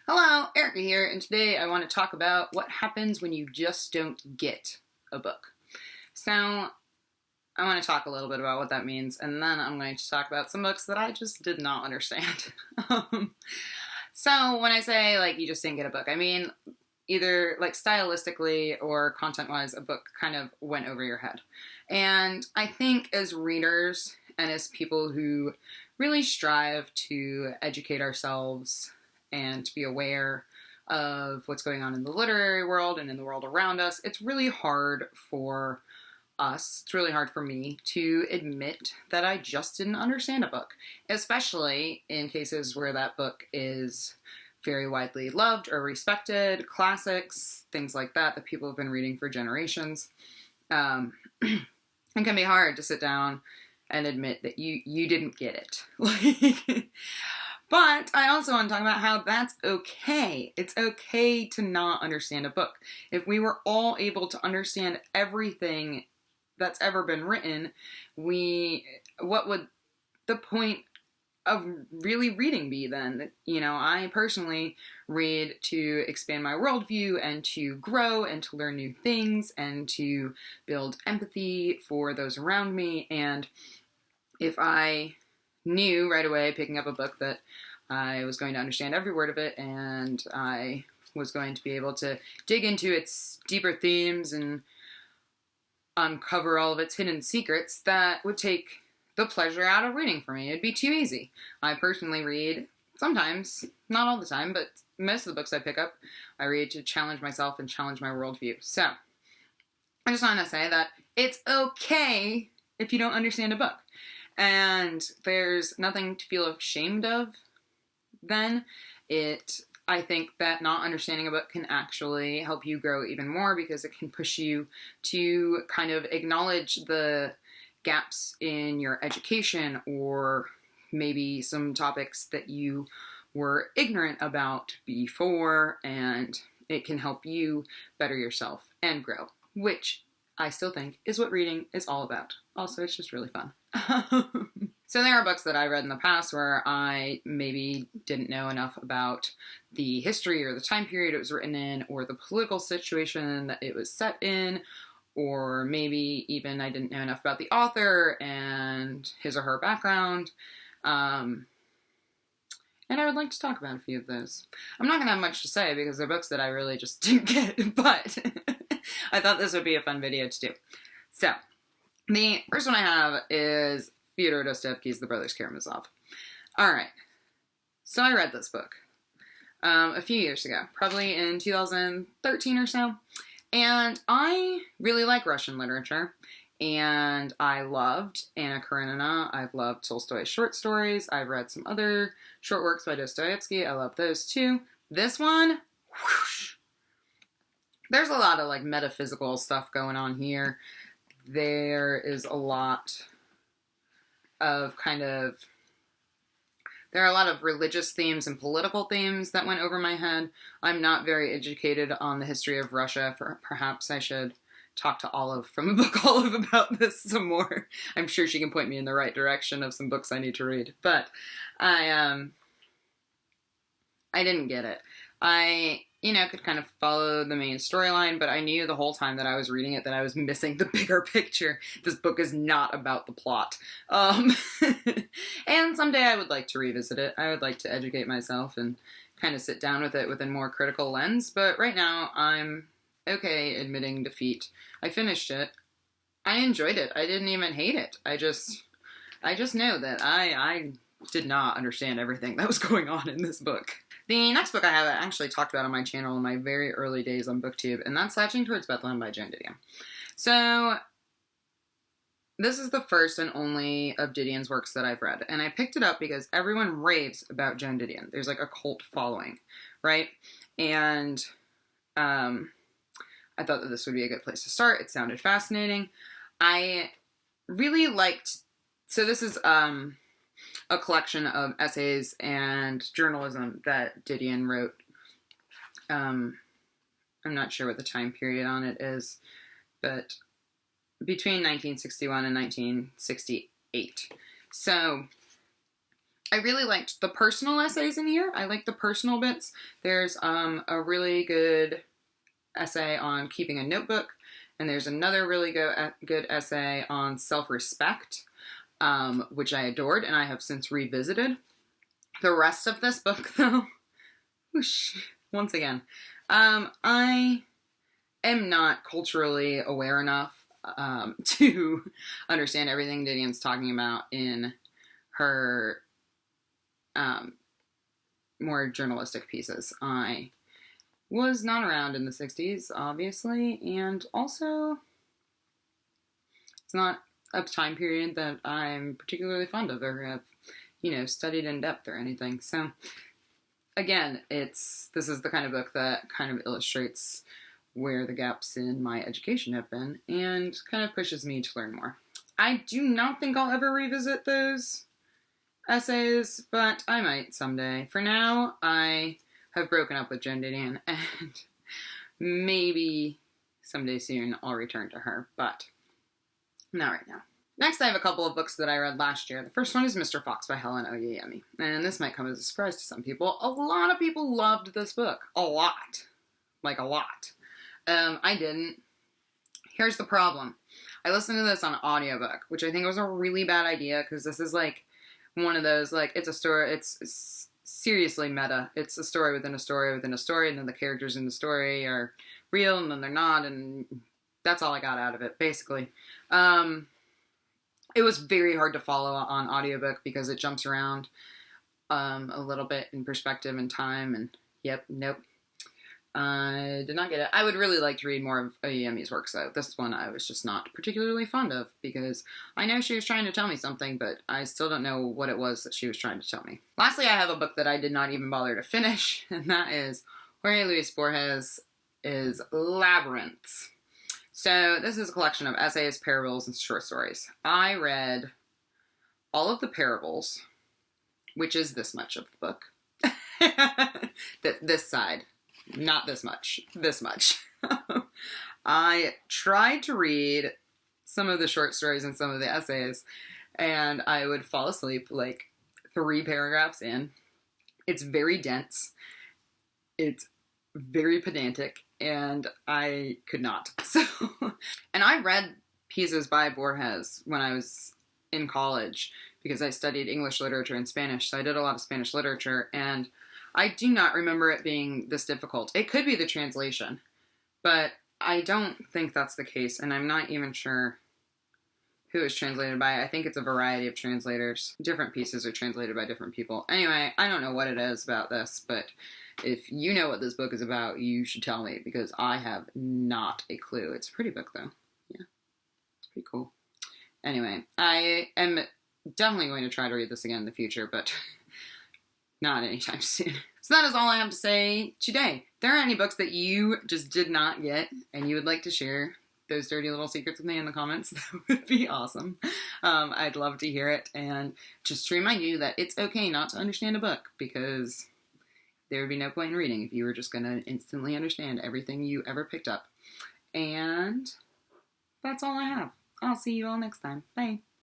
Hello, Erica here, and today I want to talk about what happens when you just don't get a book. So, I want to talk a little bit about what that means, and then I'm going to talk about some books that I just did not understand. So, when I say, you just didn't get a book, I mean either, stylistically or content-wise, a book kind of went over your head. And I think as readers and as people who really strive to educate ourselves and to be aware of what's going on in the literary world and in the world around us, it's really hard for us, it's really hard for me to admit that I just didn't understand a book, especially in cases where that book is very widely loved or respected, classics, things like that people have been reading for generations. It can be hard to sit down and admit that you didn't get it. But I also want to talk about how that's okay. It's okay to not understand a book. If we were all able to understand everything that's ever been written, what would the point of really reading be then? I personally read to expand my worldview and to grow and to learn new things and to build empathy for those around me. And if I knew right away, picking up a book, that I was going to understand every word of it and I was going to be able to dig into its deeper themes and uncover all of its hidden secrets, that would take the pleasure out of reading for me. It'd be too easy. I personally read sometimes, not all the time, but most of the books I pick up, I read to challenge myself and challenge my worldview. So, I just want to say that it's okay if you don't understand a book. And there's nothing to feel ashamed of then. I think that not understanding a book can actually help you grow even more, because it can push you to kind of acknowledge the gaps in your education, or maybe some topics that you were ignorant about before, and it can help you better yourself and grow, which I still think is what reading is all about. Also, it's just really fun. So there are books that I read in the past where I maybe didn't know enough about the history or the time period it was written in, or the political situation that it was set in, or maybe even I didn't know enough about the author and his or her background. And I would like to talk about a few of those. I'm not going to have much to say because they're books that I really just didn't get, but I thought this would be a fun video to do. So, the first one I have is Fyodor Dostoevsky's The Brothers Karamazov. Alright, so I read this book a few years ago, probably in 2013 or so, and I really like Russian literature, and I loved Anna Karenina. I've loved Tolstoy's short stories. I've read some other short works by Dostoevsky. I love those too. This one, whoosh, there's a lot of metaphysical stuff going on here. There is a lot of there are a lot of religious themes and political themes that went over my head. I'm not very educated on the history of Russia. Perhaps I should talk to Olive from a book Olive about this some more. I'm sure she can point me in the right direction of some books I need to read. But I didn't get it. I could kind of follow the main storyline, but I knew the whole time that I was reading it that I was missing the bigger picture. This book is not about the plot. And someday I would like to revisit it. I would like to educate myself and kind of sit down with it with a more critical lens, but right now I'm okay admitting defeat. I finished it. I enjoyed it. I didn't even hate it. I just know that I did not understand everything that was going on in this book. The next book I have actually talked about on my channel in my very early days on BookTube, and that's Satching Towards Bethlehem by Joan Didion. So, this is the first and only of Didion's works that I've read, and I picked it up because everyone raves about Joan Didion. There's a cult following, right? And I thought that this would be a good place to start. It sounded fascinating. I really liked, so this is a collection of essays and journalism that Didion wrote. I'm not sure what the time period on it is, but between 1961 and 1968. So I really liked the personal essays in here. I like the personal bits. There's a really good essay on keeping a notebook, and there's another really good essay on self-respect, which I adored, and I have since revisited. The rest of this book, though, whoosh, once again, I am not culturally aware enough to understand everything Didion's talking about in her more journalistic pieces. I was not around in the 60s, obviously, and also it's not a time period that I'm particularly fond of or have, studied in depth or anything. So, again, this is the kind of book that kind of illustrates where the gaps in my education have been and kind of pushes me to learn more. I do not think I'll ever revisit those essays, but I might someday. For now, I have broken up with Joan Didion, and maybe someday soon I'll return to her, but not right now. Next, I have a couple of books that I read last year. The first one is Mr. Fox by Helen Oyeyemi, and this might come as a surprise to some people. A lot of people loved this book. A lot. Like, a lot. I didn't. Here's the problem. I listened to this on audiobook, which I think was a really bad idea, because this is like one of those, like, it's a story, it's seriously meta. It's a story within a story within a story, and then the characters in the story are real, and then they're not, and that's all I got out of it, basically. It was very hard to follow on audiobook because it jumps around a little bit in perspective and time, and nope. I did not get it. I would really like to read more of Oyeyemi's works, though. This one I was just not particularly fond of, because I know she was trying to tell me something, but I still don't know what it was that she was trying to tell me. Lastly, I have a book that I did not even bother to finish, and that is Jorge Luis Borges' Labyrinth. So this is a collection of essays, parables, and short stories. I read all of the parables, which is this much of the book. This side. Not this much. This much. I tried to read some of the short stories and some of the essays, and I would fall asleep like 3 paragraphs in. It's very dense. It's very pedantic, and I could not. And I read pieces by Borges when I was in college because I studied English literature and Spanish, so I did a lot of Spanish literature, and I do not remember it being this difficult. It could be the translation, but I don't think that's the case, and I'm not even sure who it's translated by. I think it's a variety of translators. Different pieces are translated by different people. Anyway, I don't know what it is about this, but if you know what this book is about, you should tell me, because I have not a clue. It's a pretty book, though. Yeah, it's pretty cool. Anyway, I am definitely going to try to read this again in the future, but not anytime soon. So that is all I have to say today. If there are any books that you just did not get and you would like to share those dirty little secrets with me in the comments, that would be awesome. I'd love to hear it. And just to remind you that it's okay not to understand a book, because there would be no point in reading if you were just going to instantly understand everything you ever picked up. And that's all I have. I'll see you all next time. Bye.